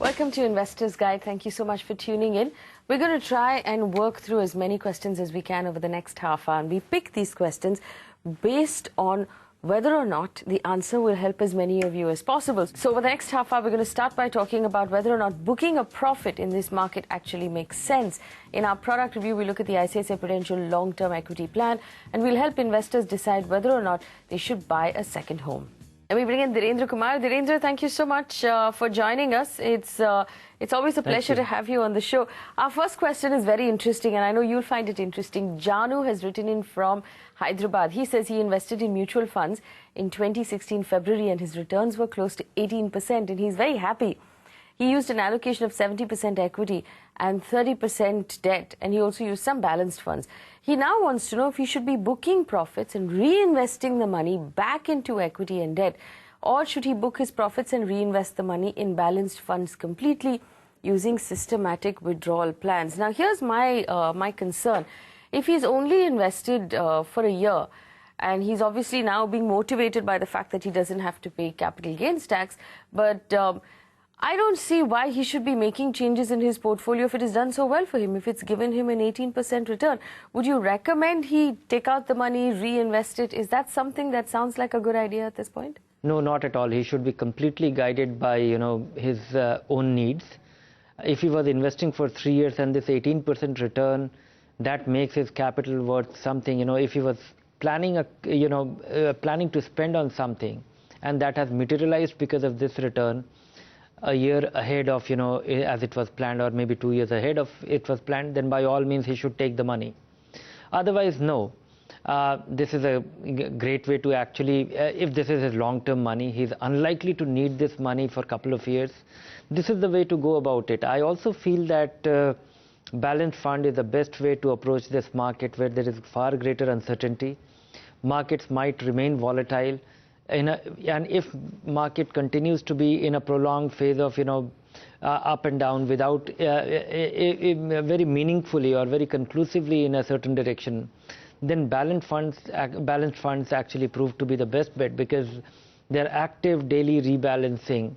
Welcome to Investors Guide. Thank you so much for tuning in. We're going to try and work through as many questions as we can over the next half hour. And we pick these questions based on whether or not the answer will help as many of you as possible. So over the next half hour, we're going to start by talking about whether or not booking a profit in this market actually makes sense. In our product review, we look at the ICICI Prudential long-term equity plan, and we'll help investors decide whether or not they should buy a second home. And we bring in Dhirendra Kumar. Dhirendra, thank you so much for joining us. It's always a pleasure to have you on the show. Our first question is very interesting, and I know you'll find it interesting. Janu has written in from Hyderabad. He says he invested in mutual funds in 2016 February, and his returns were close to 18%, and he's very happy. He used an allocation of 70% equity and 30% debt, and he also used some balanced funds. He now wants to know if he should be booking profits and reinvesting the money back into equity and debt, or should he book his profits and reinvest the money in balanced funds completely using systematic withdrawal plans. Now, here's my concern. If he's only invested for a year, and he's obviously now being motivated by the fact that he doesn't have to pay capital gains tax, but I don't see why he should be making changes in his portfolio if it has done so well for him, if it's given him an 18% return. Would you recommend he take out the money, reinvest it? Is that something that sounds like a good idea at this point? No, not at all. He should be completely guided by, his own needs. If he was investing for 3 years and this 18% return, that makes his capital worth something. If he was planning planning to spend on something, and that has materialized because of this return, a year ahead of, as it was planned, or maybe 2 years ahead of it was planned, then by all means he should take the money. Otherwise, no. This is a great way to actually, if this is his long-term money, he's unlikely to need this money for a couple of years. This is the way to go about it. I also feel that balanced fund is the best way to approach this market, where there is far greater uncertainty. Markets might remain volatile. And if market continues to be in a prolonged phase of up and down without very meaningfully or very conclusively in a certain direction, then balanced funds actually prove to be the best bet, because they're active daily rebalancing.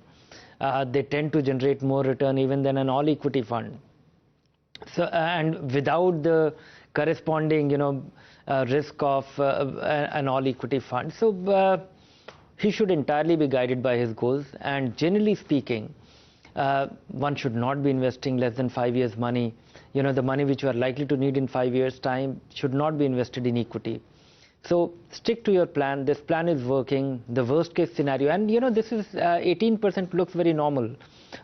They tend to generate more return even than an all equity fund. So and without the corresponding risk of an all equity fund. So he should entirely be guided by his goals, and generally speaking, one should not be investing less than 5 years' money. The money which you are likely to need in 5 years' time should not be invested in equity. So stick to your plan. This plan is working. The worst case scenario, and this is 18% looks very normal,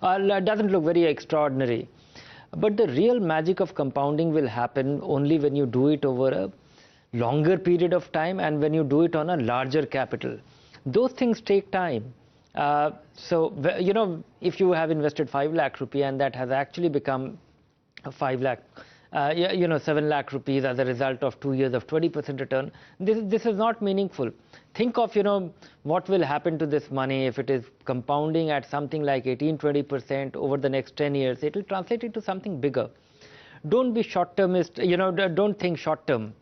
doesn't look very extraordinary. But the real magic of compounding will happen only when you do it over a longer period of time, and when you do it on a larger capital. Those things take time. So, if you have invested 5 lakh rupee and that has actually become 5 lakh, 7 lakh rupees as a result of 2 years of 20% return, this is not meaningful. Think of, what will happen to this money if it is compounding at something like 18-20% over the next 10 years. It will translate into something bigger. Don't be short-termist, don't think short-term.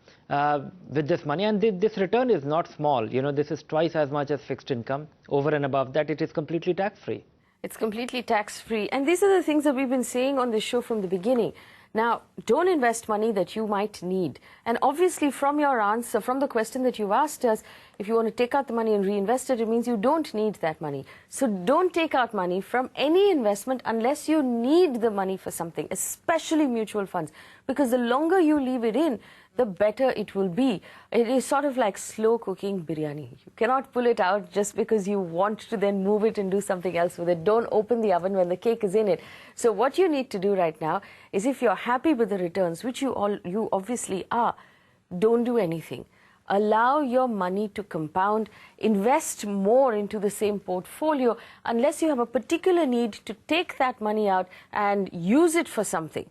With this money, and this return is not small. This is twice as much as fixed income. Over and above that, it is completely tax-free. It's completely tax-free. And these are the things that we've been saying on this show from the beginning. Now, don't invest money that you might need. And obviously, from your answer, from the question that you've asked us, if you want to take out the money and reinvest it, it means you don't need that money. So don't take out money from any investment unless you need the money for something, especially mutual funds. Because the longer you leave it in, the better it will be. It is sort of like slow cooking biryani. You cannot pull it out just because you want to then move it and do something else with it. Don't open the oven when the cake is in it. So what you need to do right now is, if you're happy with the returns, which you obviously are, don't do anything. Allow your money to compound. Invest more into the same portfolio unless you have a particular need to take that money out and use it for something.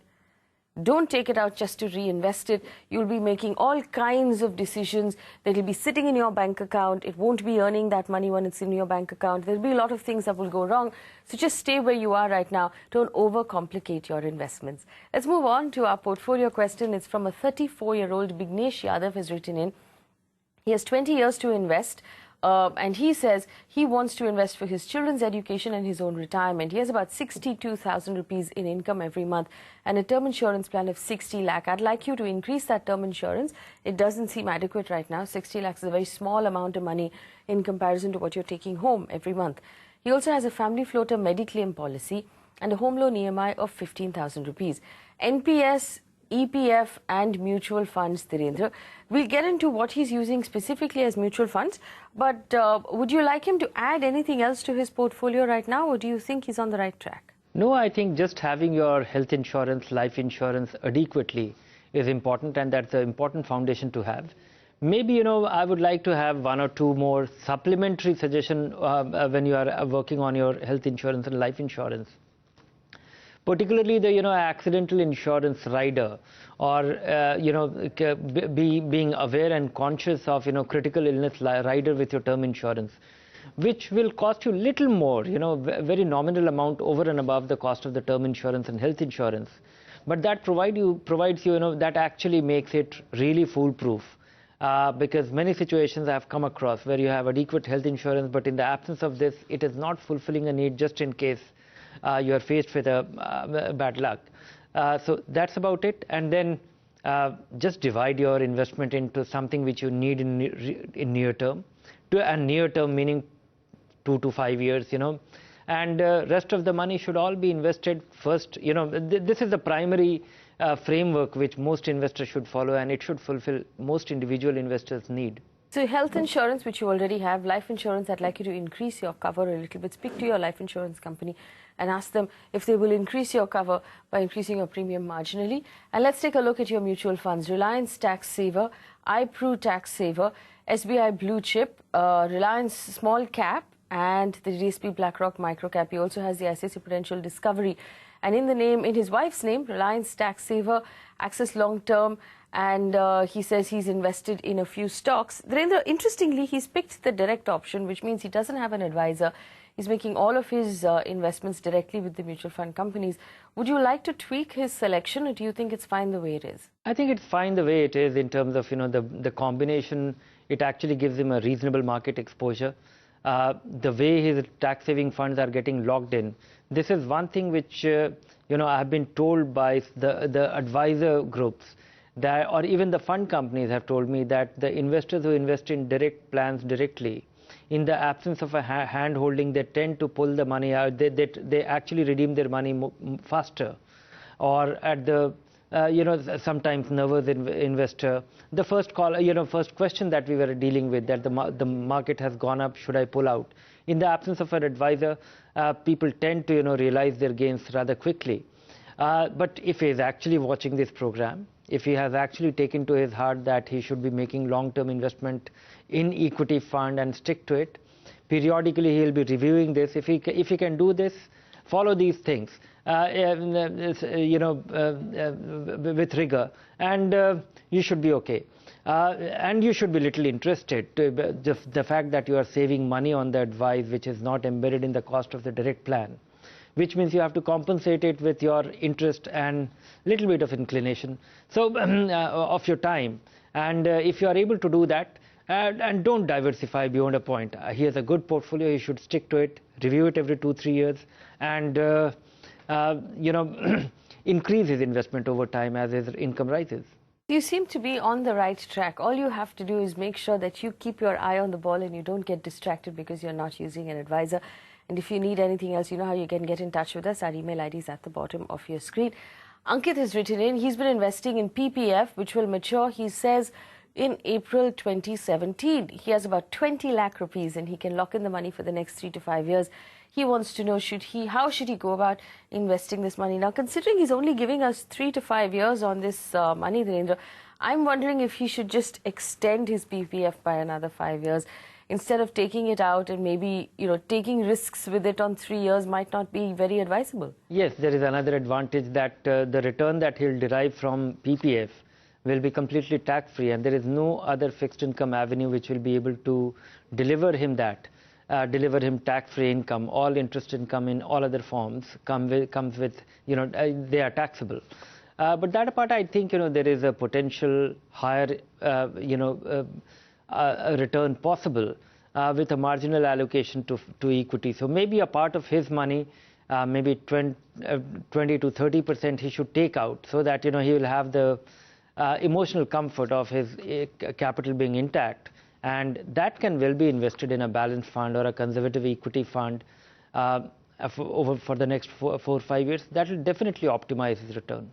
Don't take it out just to reinvest it. You'll be making all kinds of decisions that will be sitting in your bank account. It won't be earning that money when it's in your bank account. There'll be a lot of things that will go wrong. So just stay where you are right now. Don't overcomplicate your investments. Let's move on to our portfolio question. It's from a 34-year-old Bignesh Yadav has written in. He has 20 years to invest. and he says he wants to invest for his children's education and his own retirement. He has about 62,000 rupees in income every month and a term insurance plan of 60 lakh. I'd like you to increase that term insurance. It doesn't seem adequate right now. 60 lakhs is a very small amount of money in comparison to what you're taking home every month. He also has a family floater Mediclaim policy and a home loan EMI of 15,000 rupees. NPS, EPF and mutual funds, Dhirendra. We'll get into what he's using specifically as mutual funds, but would you like him to add anything else to his portfolio right now, or do you think he's on the right track? No, I think just having your health insurance, life insurance adequately is important, and that's an important foundation to have. Maybe, I would like to have one or two more supplementary suggestions when you are working on your health insurance and life insurance. Particularly the accidental insurance rider, or being aware and conscious of critical illness rider with your term insurance, which will cost you little more, very nominal amount over and above the cost of the term insurance and health insurance, but that provides you that actually makes it really foolproof. Because many situations I have come across where you have adequate health insurance, but in the absence of this, it is not fulfilling a need just in case you are faced with a bad luck. So that's about it. And then just divide your investment into something which you need in near term, and near term meaning 2 to 5 years, and rest of the money should all be invested first. This is the primary framework which most investors should follow, and it should fulfill most individual investors' need. So health insurance, which you already have, life insurance, I'd like you to increase your cover a little bit. Speak to your life insurance company and ask them if they will increase your cover by increasing your premium marginally. And let's take a look at your mutual funds. Reliance Tax Saver, iPru Tax Saver, SBI Blue Chip, Reliance Small Cap, and the DSP BlackRock Micro Cap. He also has the ICICI Prudential Discovery. And in his wife's name, Reliance Tax Saver, Access Long Term, and he says he's invested in a few stocks. Dhirendra, interestingly, he's picked the direct option, which means he doesn't have an advisor. He's making all of his investments directly with the mutual fund companies. Would you like to tweak his selection, or do you think it's fine the way it is? I think it's fine the way it is in terms of the combination. It actually gives him a reasonable market exposure. The way his tax saving funds are getting locked in, this is one thing which I have been told by the advisor groups, that, or even the fund companies have told me, that the investors who invest in direct plans directly, in the absence of a hand holding, they tend to pull the money out. They actually redeem their money faster, or at the sometimes nervous investor, the first call, first question that we were dealing with, that the market has gone up, should I pull out? In the absence of an advisor, people tend to realize their gains rather quickly. But if he is actually watching this program, if he has actually taken to his heart that he should be making long-term investment in equity fund and stick to it, periodically he will be reviewing this. If he can do this, follow these things with rigor, and you should be okay. And you should be little interested to just the fact that you are saving money on the advice, which is not embedded in the cost of the direct plan, which means you have to compensate it with your interest and little bit of inclination, so of your time. And if you are able to do that, and don't diversify beyond a point. He has a good portfolio, he should stick to it, review it every 2-3 years, and increase his investment over time as his income rises. You seem to be on the right track. All you have to do is make sure that you keep your eye on the ball and you don't get distracted because you're not using an advisor. And if you need anything else, you know how you can get in touch with us. Our email ID is at the bottom of your screen. Ankit has written in, he's been investing in PPF, which will mature, he says, in April 2017. He has about 20 lakh rupees and he can lock in the money for the next 3 to 5 years. He wants to know, how should he go about investing this money? Now, considering he's only giving us 3 to 5 years on this money, Dhirendra, I'm wondering if he should just extend his PPF by another 5 years. Instead of taking it out and maybe, taking risks with it on 3 years might not be very advisable. Yes, there is another advantage, that the return that he'll derive from PPF will be completely tax-free, and there is no other fixed income avenue which will be able to deliver him tax-free income. All interest income in all other forms comes with, they are taxable. But that apart, I think, there is a potential higher, return possible with a marginal allocation to equity. So maybe a part of his money, maybe 20 to 30% he should take out, so that he will have the emotional comfort of his capital being intact, and that can well be invested in a balanced fund or a conservative equity fund for the next 4 or 5 years. That will definitely optimize his return.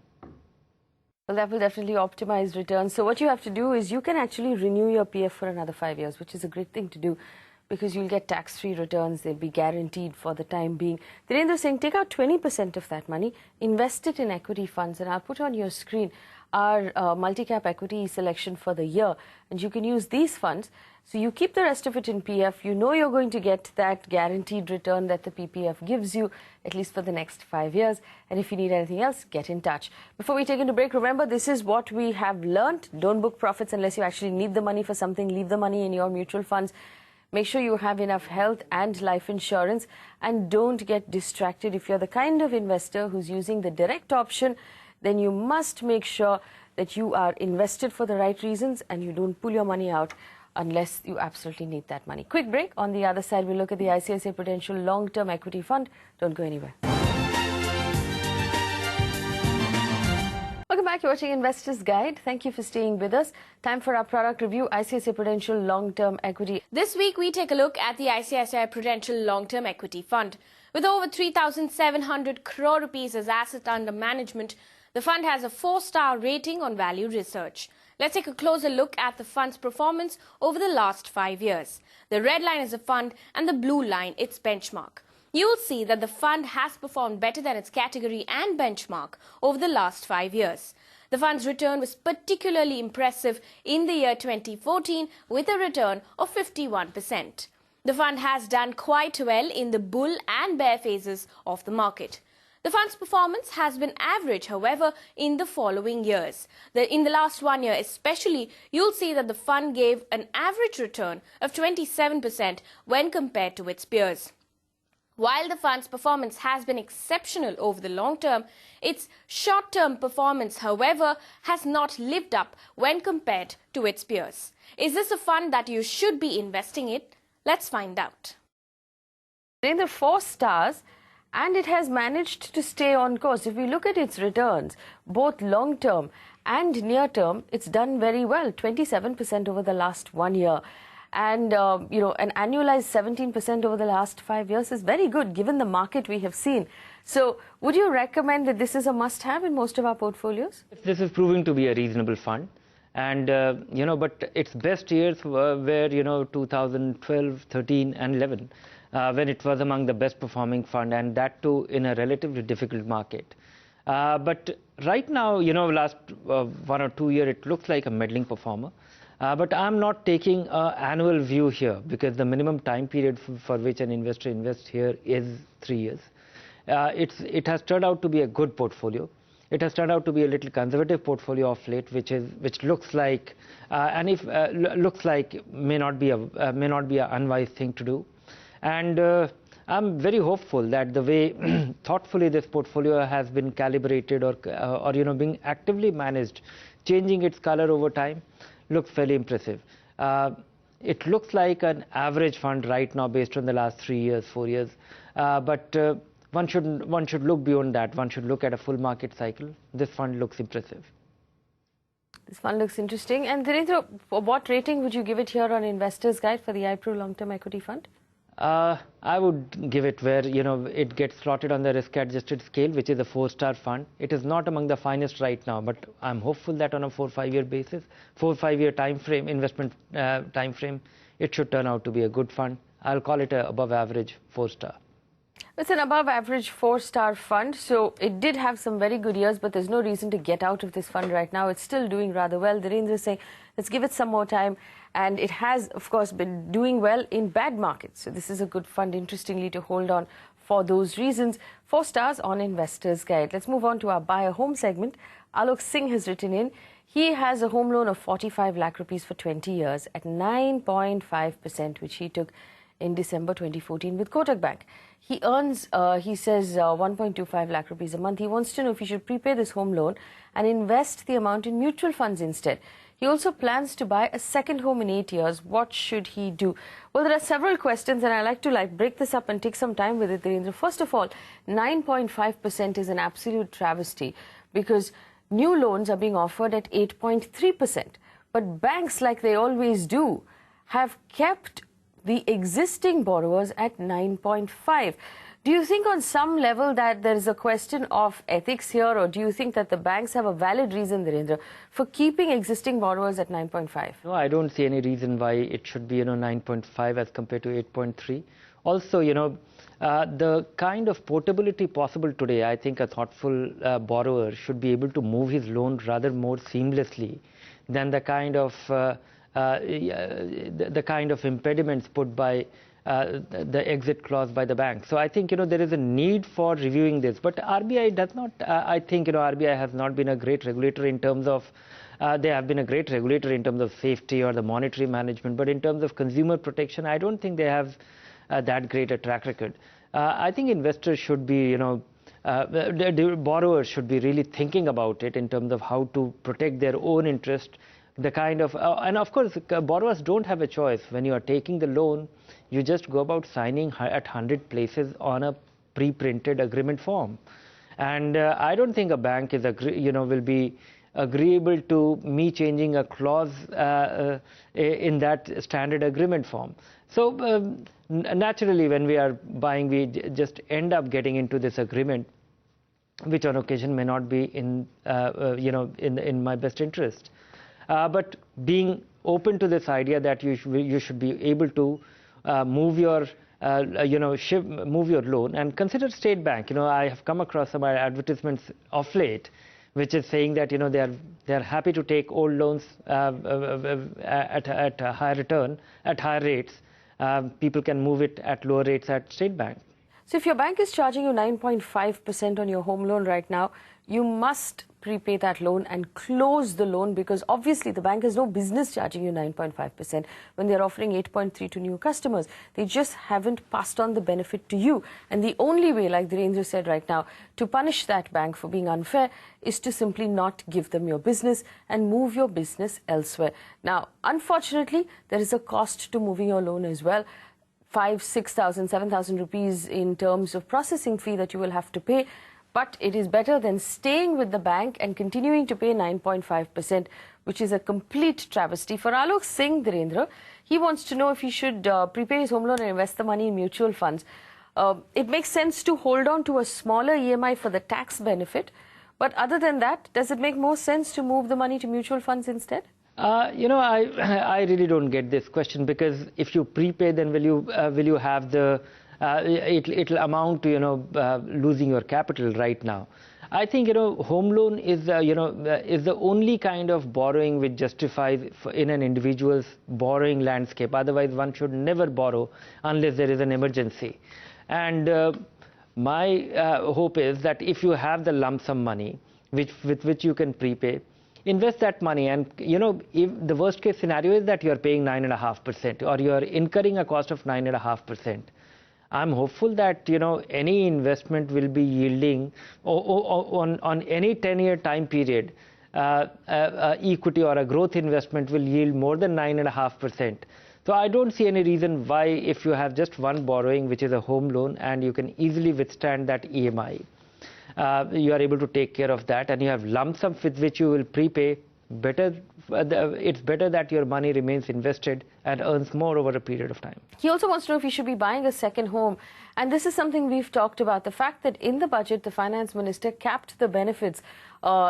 Well, that will definitely optimize returns. So what you have to do is you can actually renew your PF for another 5 years, which is a great thing to do, because you'll get tax-free returns. They'll be guaranteed for the time being. Dhirendra is saying take out 20% of that money, invest it in equity funds, and I'll put on your screen our multi-cap equity selection for the year, and you can use these funds. So you keep the rest of it in PF. You know you're going to get that guaranteed return that the PPF gives you, at least for the next 5 years. And if you need anything else, get in touch. Before we take into break, remember, this is what we have learned. Don't book profits unless you actually need the money for something. Leave the money in your mutual funds. Make sure you have enough health and life insurance, and don't get distracted. If you're the kind of investor who's using the direct option, then you must make sure that you are invested for the right reasons and you don't pull your money out unless you absolutely need that money. Quick break. On the other side, we'll look at the ICICI Prudential Long-Term Equity Fund. Don't go anywhere. Welcome back. You're watching Investor's Guide. Thank you for staying with us. Time for our product review, ICICI Prudential Long-Term Equity. This week, we take a look at the ICICI Prudential Long-Term Equity Fund. With over 3,700 crore rupees as asset under management, the fund has a 4-star rating on value research. Let's take a closer look at the fund's performance over the last 5 years. The red line is the fund and the blue line its benchmark. You will see that the fund has performed better than its category and benchmark over the last 5 years. The fund's return was particularly impressive in the year 2014 with a return of 51%. The fund has done quite well in the bull and bear phases of the market. The fund's performance has been average, however, in the following years. In the last 1 year especially, you'll see that the fund gave an average return of 27% when compared to its peers. While the fund's performance has been exceptional over the long term, its short-term performance, however, has not lived up when compared to its peers. Is this a fund that you should be investing in? Let's find out. In the 4 stars, and it has managed to stay on course. If we look at its returns, both long-term and near-term, it's done very well, 27% over the last 1 year. And, an annualized 17% over the last 5 years is very good, given the market we have seen. So, would you recommend that this is a must-have in most of our portfolios? This is proving to be a reasonable fund. And, but its best years were, 2012, 13 and 11. When it was among the best performing fund, and that too in a relatively difficult market. But right now, last 1 or 2 years, it looks like a middling performer. But I'm not taking an annual view here, because the minimum time period for which an investor invests here is 3 years. It has turned out to be a good portfolio. It has turned out to be a little conservative portfolio of late, which looks like, looks like may not be an unwise thing to do. And I'm very hopeful that the way thoughtfully this portfolio has been calibrated or being actively managed, changing its color over time, looks fairly impressive. It looks like an average fund right now based on the last 3 years, 4 years. But one should look beyond that. One should look at a full market cycle. This fund looks impressive. This fund looks interesting. And Dhirendra, what rating would you give it here on Investor's Guide for the iPro Long-Term Equity Fund? I would give it where, it gets slotted on the risk-adjusted scale, which is a 4-star fund. It is not among the finest right now, but I'm hopeful that on a 4 or 5 year basis, 4 or 5 year time frame, investment time frame, it should turn out to be a good fund. I'll call it a above average 4-star. It's an above average 4-star fund, so it did have some very good years, but there's no reason to get out of this fund right now. It's still doing rather well. Dhirendra is saying, let's give it some more time. And it has, of course, been doing well in bad markets. So this is a good fund, interestingly, to hold on for those reasons. 4 stars on Investor's Guide. Let's move on to our buy a home segment. Alok Singh has written in. He has a home loan of 45 lakh rupees for 20 years at 9.5%, which he took in December 2014 with Kotak Bank. He earns, he says, 1.25 lakh rupees a month. He wants to know if he should prepay this home loan and invest the amount in mutual funds instead. He also plans to buy a second home in 8 years. What should he do? Well, there are several questions, and I like to break this up and take some time with it, Dhirendra. First of all, 9.5% is an absolute travesty because new loans are being offered at 8.3%. But banks, like they always do, have kept the existing borrowers at 9.5. Do you think on some level that there is a question of ethics here, or do you think that the banks have a valid reason, Dhirendra, for keeping existing borrowers at 9.5? No, I don't see any reason why it should be, 9.5 as compared to 8.3. Also, the kind of portability possible today, I think a thoughtful borrower should be able to move his loan rather more seamlessly than the kind of impediments put by the exit clause by the bank. So I think there is a need for reviewing this, but RBI does not. I think RBI has not been a great regulator in terms of. They have been a great regulator in terms of safety or the monetary management, but in terms of consumer protection, I don't think they have that great a track record. I think investors should be, the borrowers should be really thinking about it in terms of how to protect their own interest. The kind of and of course borrowers don't have a choice. When you are taking the loan, you just go about signing at 100 places on a pre-printed agreement form, and I don't think a bank is will be agreeable to me changing a clause in that standard agreement form. So naturally, when we are buying, we just end up getting into this agreement, which on occasion may not be in my best interest. But being open to this idea that you should be able to move your move your loan, and consider State Bank. I have come across some advertisements of late, which is saying that they are happy to take old loans at a higher return, at higher rates. People can move it at lower rates at State Bank. So if your bank is charging you 9.5% on your home loan right now, you must prepay that loan and close the loan, because obviously the bank has no business charging you 9.5% when they're offering 8.3 to new customers. They just haven't passed on the benefit to you. And the only way, like Dhirendra said right now, to punish that bank for being unfair is to simply not give them your business and move your business elsewhere. Now, unfortunately, there is a cost to moving your loan as well. 5,000, 6,000, 7,000 rupees in terms of processing fee that you will have to pay. But it is better than staying with the bank and continuing to pay 9.5%, which is a complete travesty. For Alok Singh, Dhirendra, he wants to know if he should prepay his home loan and invest the money in mutual funds. It makes sense to hold on to a smaller EMI for the tax benefit. But other than that, does it make more sense to move the money to mutual funds instead? I really don't get this question, because if you prepay, then will you have the it'll amount to losing your capital right now. I think home loan is is the only kind of borrowing which justifies in an individual's borrowing landscape. Otherwise, one should never borrow unless there is an emergency. And my hope is that if you have the lump sum money with which you can prepay, invest that money. And if the worst case scenario is that you are paying 9.5% or you are incurring a cost of 9.5%. I'm hopeful that any investment will be yielding on any 10-year time period. Equity or a growth investment will yield more than 9.5%. So I don't see any reason why, if you have just one borrowing, which is a home loan, and you can easily withstand that EMI, you are able to take care of that, and you have lump sum with which you will prepay. It's better that your money remains invested and earns more over a period of time. He also wants to know if he should be buying a second home. And this is something we've talked about, the fact that in the budget, the finance minister capped the benefits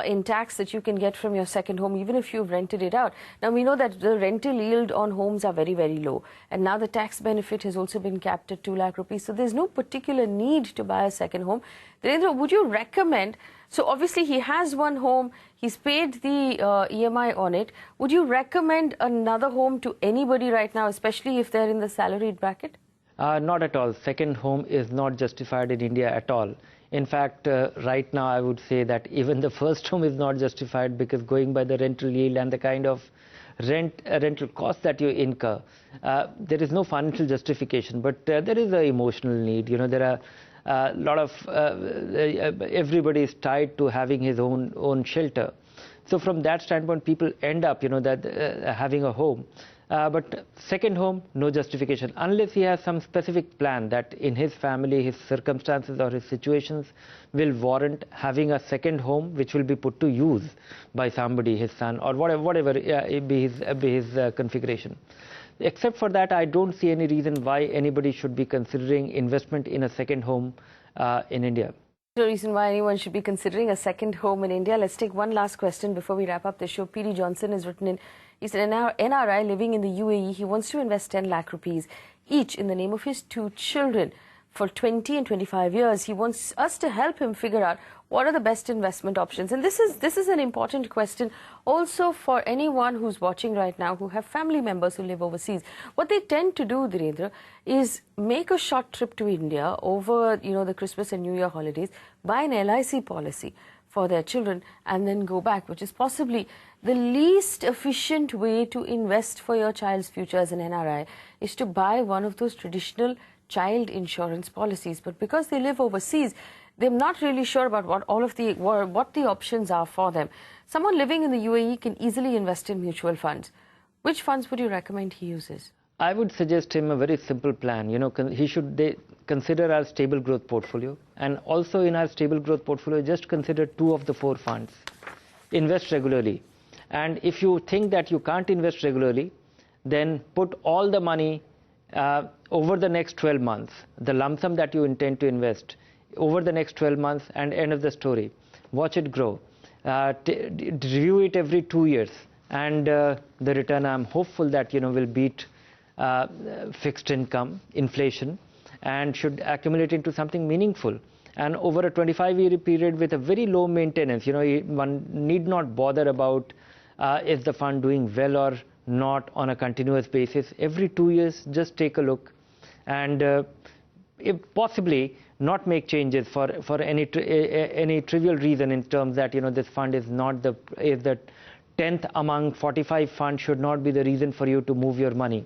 in tax that you can get from your second home, even if you've rented it out. Now, we know that the rental yield on homes are very, very low. And now the tax benefit has also been capped at 2 lakh rupees. So there's no particular need to buy a second home. Dhirendra, would you recommend... So obviously he has one home, he's paid the EMI on it. Would you recommend another home to anybody right now, especially if they're in the salaried bracket? Not at all. Second home is not justified in India at all. In fact, right now I would say that even the first home is not justified, because going by the rental yield and the kind of rental cost that you incur, there is no financial justification, but there is an emotional need. There are a lot of everybody is tied to having his own shelter. So from that standpoint, people end up, having a home. But second home, no justification, unless he has some specific plan that in his family, his circumstances or his situations will warrant having a second home, which will be put to use by somebody, his son, or whatever be his configuration. Except for that, I don't see any reason why anybody should be considering investment in a second home in India. No reason why anyone should be considering a second home in India. Let's take one last question before we wrap up the show. P.D. Johnson has written in. He's an NRI living in the UAE. He wants to invest 10 lakh rupees each in the name of his 2 children for 20 and 25 years. He wants us to help him figure out what are the best investment options. And this is an important question also for anyone who's watching right now who have family members who live overseas. What they tend to do, Dhirendra, is make a short trip to India over the Christmas and New Year holidays, buy an LIC policy for their children and then go back, which is possibly the least efficient way to invest for your child's future as an NRI, is to buy one of those traditional child insurance policies. But because they live overseas, they're not really sure about what the options are for them. Someone living in the UAE can easily invest in mutual funds. Which funds would you recommend he uses? I would suggest him a very simple plan. He should consider our stable growth portfolio, and also in our stable growth portfolio, just consider 2 of the 4 funds. Invest regularly. And if you think that you can't invest regularly, then put all the money over the next 12 months, the lump sum that you intend to invest over the next 12 months, and end of the story. Watch it grow. Review it every 2 years, and the return, I'm hopeful that will beat fixed income, inflation, and should accumulate into something meaningful. And over a 25-year period with a very low maintenance, one need not bother about is the fund doing well or not on a continuous basis. Every 2 years, just take a look, and if possibly not make changes for any trivial reason, in terms that this fund is the 10th among 45 funds, should not be the reason for you to move your money.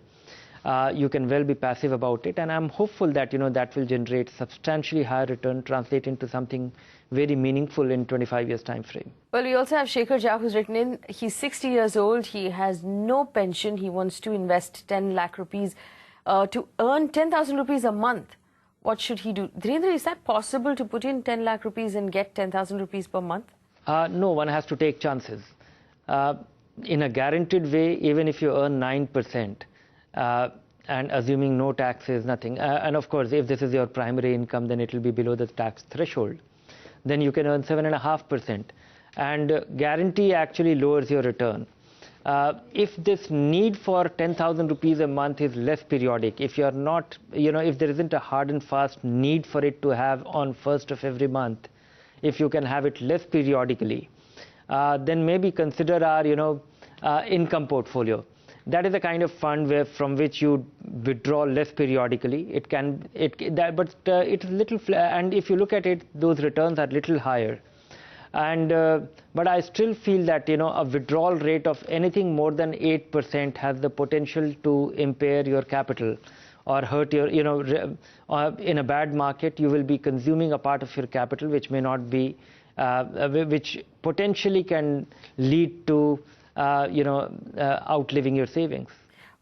You can well be passive about it, and I'm hopeful that that will generate substantially higher return, translate into something very meaningful in 25 years time frame. Well, we also have Shekhar Jha, who's written in. He's 60 years old. He has no pension. He wants to invest 10 lakh rupees to earn 10,000 rupees a month. What should he do? Dhirendra, is that possible to put in 10 lakh rupees and get 10,000 rupees per month? No, one has to take chances. In a guaranteed way, even if you earn 9%, and assuming no taxes, nothing, and of course, if this is your primary income, then it will be below the tax threshold. Then you can earn 7.5%, and guarantee actually lowers your return. If this need for 10,000 rupees a month is less periodic, if you are not, if there isn't a hard and fast need for it to have on 1st of every month, if you can have it less periodically, then maybe consider our, income portfolio. That is the kind of fund from which you withdraw less periodically. But it's little, and if you look at it, those returns are little higher. And but I still feel that a withdrawal rate of anything more than 8% has the potential to impair your capital or hurt your, in a bad market, you will be consuming a part of your capital which may not be, which potentially can lead to outliving your savings.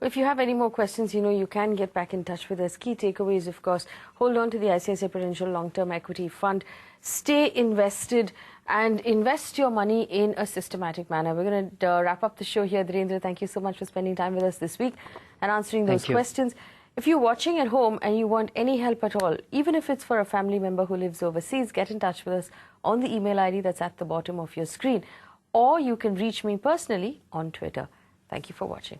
If you have any more questions, you can get back in touch with us. Key takeaways, of course, hold on to the ICICI Prudential Long-Term Equity Fund. Stay invested and invest your money in a systematic manner. We're going to wrap up the show here. Dhirendra, thank you so much for spending time with us this week and answering those questions. If you're watching at home and you want any help at all, even if it's for a family member who lives overseas, get in touch with us on the email ID that's at the bottom of your screen. Or you can reach me personally on Twitter. Thank you for watching.